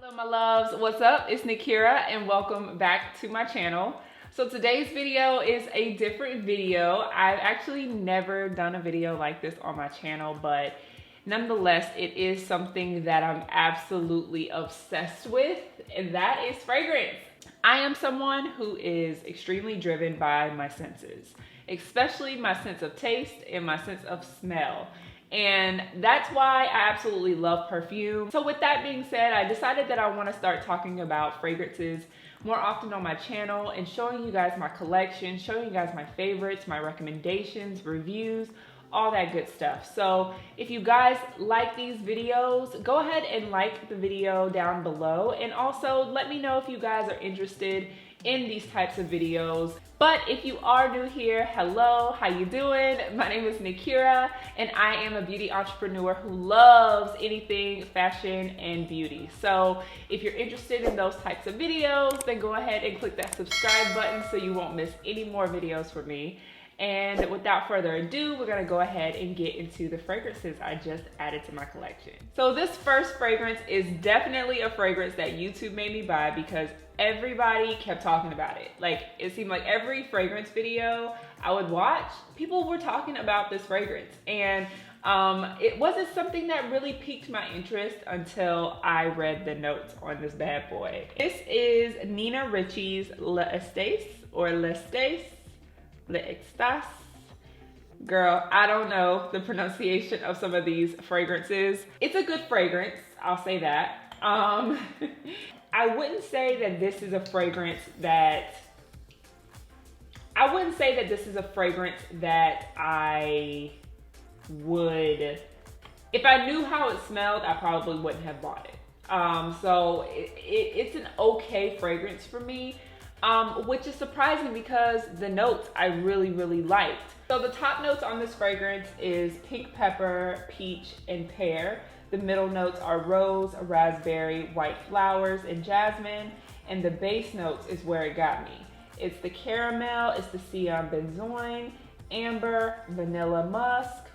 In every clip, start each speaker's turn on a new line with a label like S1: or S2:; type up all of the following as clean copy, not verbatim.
S1: Hello my loves, what's up? It's Nickira and welcome back to my channel. So today's video is a different video. I've actually never done a video like this on my channel, but nonetheless, it is something that I'm absolutely obsessed with, and that is fragrance. I am someone who is extremely driven by my senses, especially my sense of taste and my sense of smell. And that's why I absolutely love perfume. So with that being said, I decided that I want to start talking about fragrances more often on my channel and showing you guys my collection, showing you guys my favorites, my recommendations, reviews, all that good stuff. So if you guys like these videos, go ahead and like the video down below, and also let me know if you guys are interested in these types of videos. But if you are new here, hello, how you doing? My name is Nickira and I am a beauty entrepreneur who loves anything fashion and beauty. So if you're interested in those types of videos, then go ahead and click that subscribe button so you won't miss any more videos from me. And without further ado, we're gonna go ahead and get into the fragrances I just added to my collection. So this first fragrance is definitely a fragrance that YouTube made me buy because everybody kept talking about it. Like, it seemed like every fragrance video I would watch, people were talking about this fragrance. And it wasn't something that really piqued my interest until I read the notes on this bad boy. This is Nina Ricci's Celeste or Lestes. L'Extase. Girl, I don't know the pronunciation of some of these fragrances. It's a good fragrance, I'll say that. I wouldn't say that this is a fragrance that I would, if I knew how it smelled, I probably wouldn't have bought it. So it's an okay fragrance for me. Which is surprising because the notes I really liked. So the top notes on this fragrance is pink pepper, peach, and pear. The middle notes are rose, raspberry, white flowers, and jasmine. And the base notes is where it got me. It's the caramel, it's the cyan benzoin, amber, vanilla musk,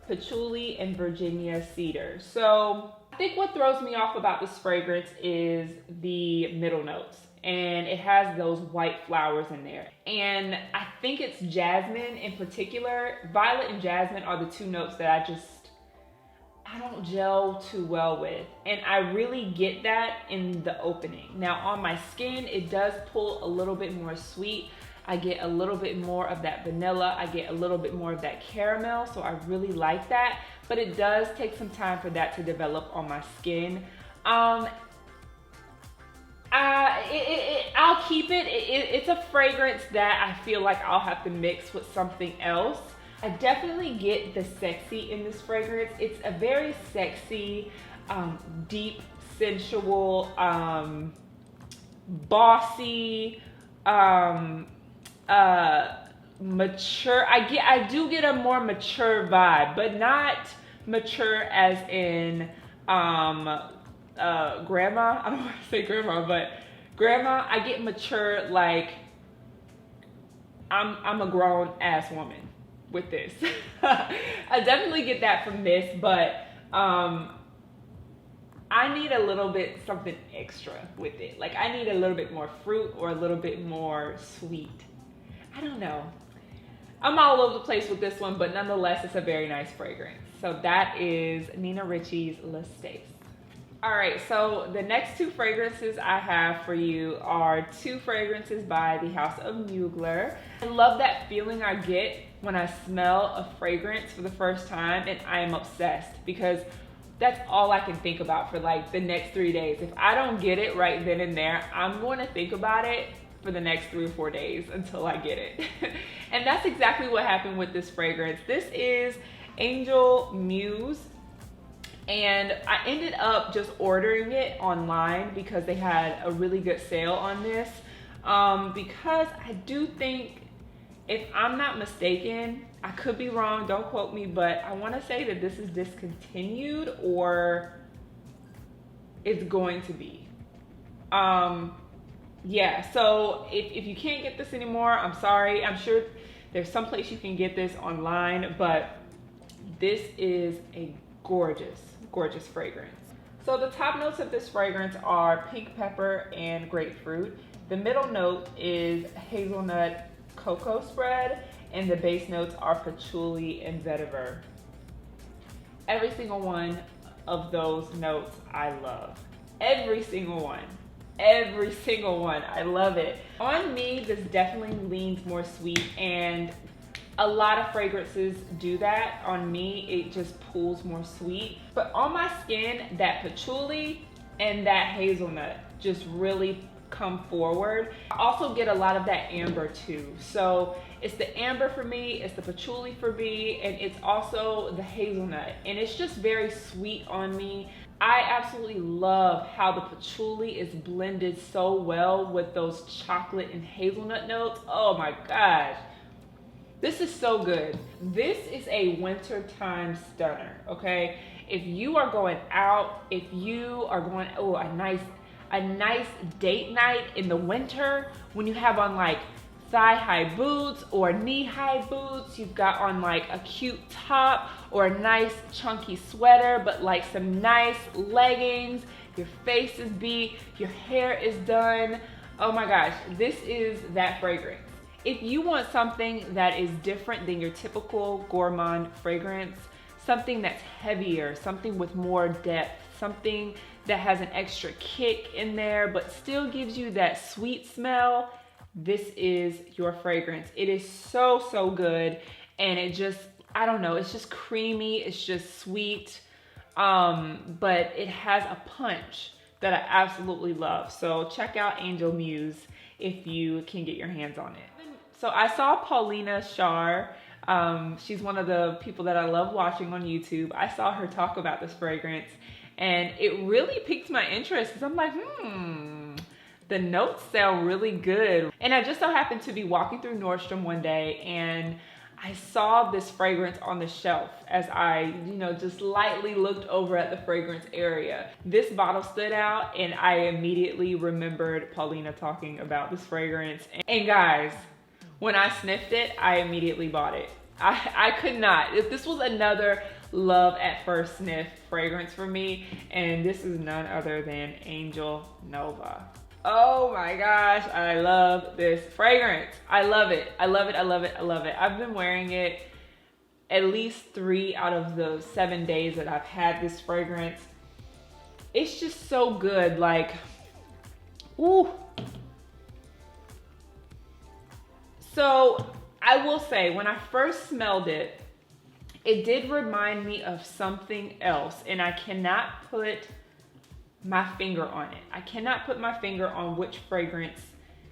S1: patchouli, and Virginia cedar. So I think what throws me off about this fragrance is the middle notes. And it has those white flowers in there. And I think it's jasmine in particular. Violet and jasmine are the two notes that I don't gel too well with. And I really get that in the opening. Now on my skin, it does pull a little bit more sweet. I get a little bit more of that vanilla. I get a little bit more of that caramel. So I really like that. But it does take some time for that to develop on my skin. I'll keep it. It's a fragrance that I feel like I'll have to mix with something else. I definitely get the sexy in this fragrance. It's a very sexy, deep, sensual, bossy, mature. I do get a more mature vibe, but not mature as in grandma. I don't want to say grandma, but grandma. I get mature like I'm a grown ass woman with this. I definitely get that from this, but I need a little bit something extra with it. Like I need a little bit more fruit or a little bit more sweet. I don't know. I'm all over the place with this one, but nonetheless, it's a very nice fragrance. So that is Nina Ricci's Lestes. All right, so the next two fragrances I have for you are two fragrances by the House of Mugler. I love that feeling I get when I smell a fragrance for the first time, and I am obsessed because that's all I can think about for like the next 3 days. If I don't get it right then and there, I'm going to think about it for the next 3 or 4 days until I get it. And that's exactly what happened with this fragrance. This is Angel Muse. And I ended up just ordering it online because they had a really good sale on this. Because I do think, if I'm not mistaken, I could be wrong, don't quote me, but I want to say that this is discontinued or it's going to be. Yeah, so if you can't get this anymore, I'm sorry. I'm sure there's some place you can get this online, but this is a gorgeous fragrance. So the top notes of this fragrance are pink pepper and grapefruit. The middle note is hazelnut cocoa spread, and the base notes are patchouli and vetiver. Every single one of those notes I love. Every single one. Every single one. I love it. On me, this definitely leans more sweet, and a lot of fragrances do that. On me, it just pulls more sweet. But on my skin, that patchouli and that hazelnut just really come forward. I also get a lot of that amber too. So it's the amber for me, it's the patchouli for me, and it's also the hazelnut. And it's just very sweet on me. I absolutely love how the patchouli is blended so well with those chocolate and hazelnut notes. Oh my gosh. This is so good. This is a wintertime stunner, okay? If you are going out, if you are going, oh, a nice date night in the winter, when you have on like thigh-high boots or knee-high boots, you've got on like a cute top or a nice chunky sweater, but like some nice leggings, your face is beat, your hair is done. Oh my gosh, this is that fragrance. If you want something that is different than your typical gourmand fragrance, something that's heavier, something with more depth, something that has an extra kick in there, but still gives you that sweet smell, this is your fragrance. It is so, so good. And it just, I don't know, it's just creamy, it's just sweet, but it has a punch that I absolutely love. So check out Angel Muse if you can get your hands on it. So I saw Paulina Shar. She's one of the people that I love watching on YouTube. I saw her talk about this fragrance, and it really piqued my interest because I'm like, the notes sound really good. And I just so happened to be walking through Nordstrom one day, and I saw this fragrance on the shelf as I, just lightly looked over at the fragrance area. This bottle stood out, and I immediately remembered Paulina talking about this fragrance. And guys, when I sniffed it, I immediately bought it. I could not. If this was another love at first sniff fragrance for me, and this is none other than Angel Nova. Oh my gosh, I love this fragrance. I love it. I love it. I love it. I love it. I've been wearing it at least 3 out of the 7 days that I've had this fragrance. It's just so good. Like, ooh. So I will say, when I first smelled it, it did remind me of something else, and I cannot put my finger on it. I cannot put my finger on which fragrance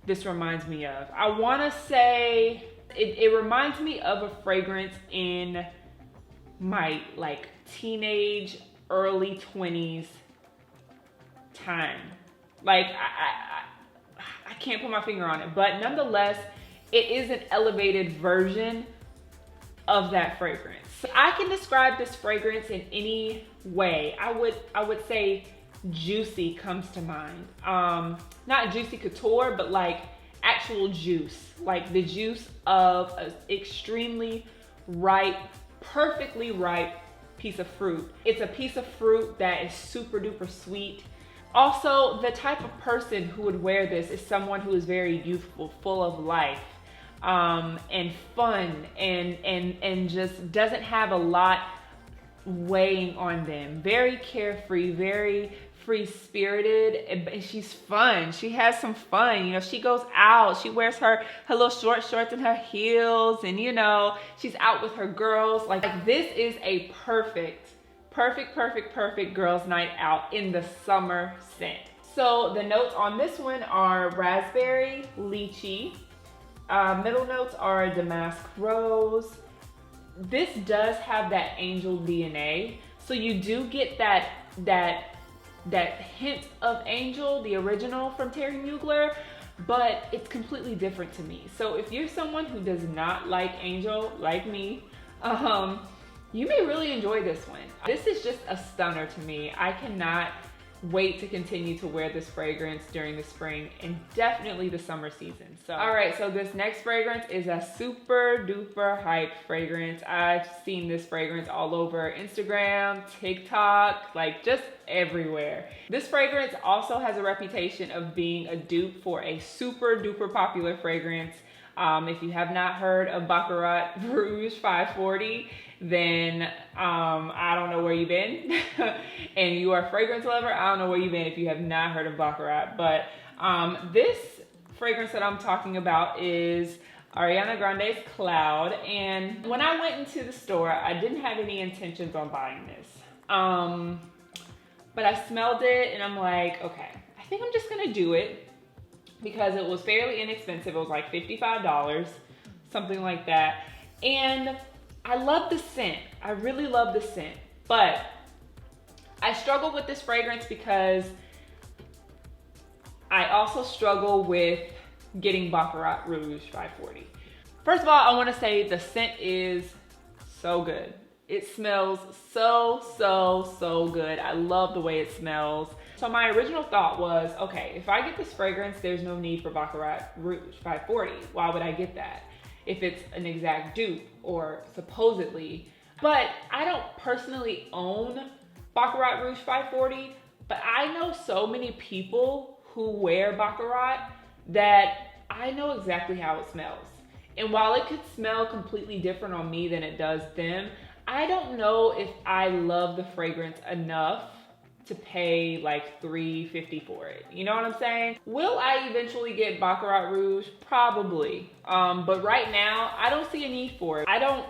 S1: this reminds me of. I want to say it reminds me of a fragrance in my like teenage, early 20s time. Like I can't put my finger on it, but nonetheless, it is an elevated version of that fragrance. I can describe this fragrance in any way. I would say juicy comes to mind. Not juicy couture, but like actual juice. Like the juice of an extremely ripe, perfectly ripe piece of fruit. It's a piece of fruit that is super duper sweet. Also, the type of person who would wear this is someone who is very youthful, full of life, and fun, and just doesn't have a lot weighing on them. Very carefree, very free-spirited, and she's fun. She has some fun. She goes out, she wears her little short shorts and her heels, and she's out with her girls. Like this is a perfect girls' night out in the summer scent. So the notes on this one are raspberry, lychee. Middle notes are damask rose. This does have that angel DNA, so you do get that hint of angel, the original from Terry Mugler, but it's completely different to me. So if you're someone who does not like angel, like me, you may really enjoy this one. This is just a stunner to me. I cannot wait to continue to wear this fragrance during the spring and definitely the summer season. So, all right, so this next fragrance is a super duper hyped fragrance. I've seen this fragrance all over Instagram, TikTok, like just everywhere. This fragrance also has a reputation of being a dupe for a super duper popular fragrance. If you have not heard of Baccarat Rouge 540, then I don't know where you've been. And you are a fragrance lover, I don't know where you've been if you have not heard of Baccarat. But this fragrance that I'm talking about is Ariana Grande's Cloud. And when I went into the store, I didn't have any intentions on buying this. But I smelled it and I'm like, okay, I think I'm just gonna do it, because it was fairly inexpensive. It was like $55, something like that. And I love the scent. I really love the scent. But I struggle with this fragrance because I also struggle with getting Baccarat Rouge 540. First of all, I want to say the scent is so good. It smells so good. I love the way it smells. So my original thought was, okay, if I get this fragrance, there's no need for Baccarat Rouge 540. Why would I get that if it's an exact dupe or supposedly? But I don't personally own Baccarat Rouge 540, but I know so many people who wear Baccarat that I know exactly how it smells. And while it could smell completely different on me than it does them, I don't know if I love the fragrance enough to pay like $3.50 for it. You know what I'm saying? Will I eventually get Baccarat Rouge? Probably. But right now, I don't see a need for it. I don't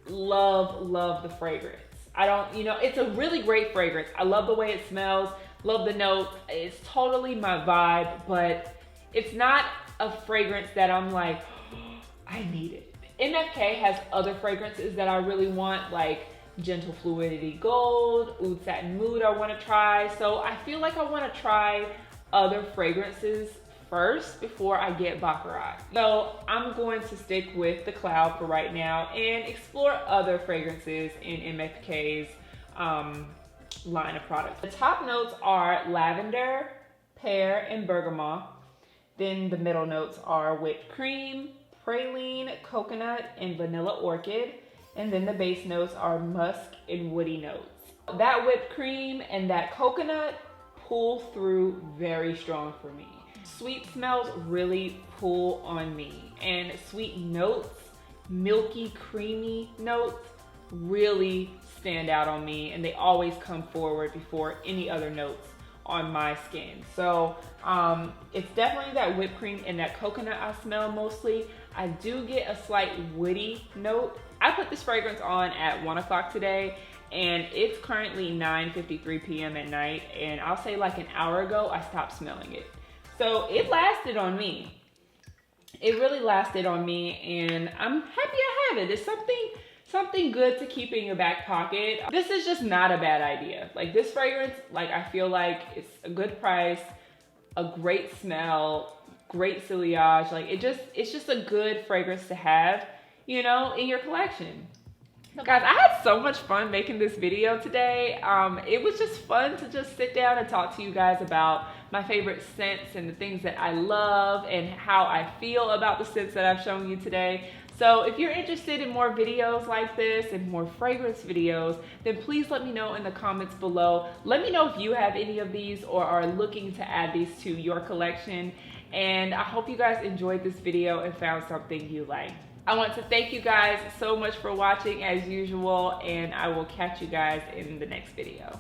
S1: love the fragrance. I don't, you know, it's a really great fragrance. I love the way it smells, love the notes. It's totally my vibe, but it's not a fragrance that I'm like, oh, I need it. MFK has other fragrances that I really want, like Gentle Fluidity Gold, Oud Satin Mood I want to try. So I feel like I want to try other fragrances first before I get Baccarat. So I'm going to stick with the Cloud for right now and explore other fragrances in MFK's line of products. The top notes are lavender, pear, and bergamot. Then the middle notes are whipped cream, praline, coconut, and vanilla orchid. And then the base notes are musk and woody notes. That whipped cream and that coconut pull through very strong for me. Sweet smells really pull on me, and sweet notes, milky, creamy notes really stand out on me, and they always come forward before any other notes on my skin. So it's definitely that whipped cream and that coconut I smell mostly. I do get a slight woody note. I put this fragrance on at 1 o'clock today, and it's currently 9:53 p.m. at night, and I'll say like an hour ago I stopped smelling it. So it lasted on me. It really lasted on me, and I'm happy I have it. It's something good to keep in your back pocket. This is just not a bad idea. Like this fragrance, like I feel like it's a good price, a great smell, great sillage. Like it's just a good fragrance to have, you know, in your collection. So guys, I had so much fun making this video today. It was just fun to just sit down and talk to you guys about my favorite scents and the things that I love and how I feel about the scents that I've shown you today. So if you're interested in more videos like this and more fragrance videos, then please let me know in the comments below. Let me know if you have any of these or are looking to add these to your collection. And I hope you guys enjoyed this video and found something you like. I want to thank you guys so much for watching as usual, and I will catch you guys in the next video.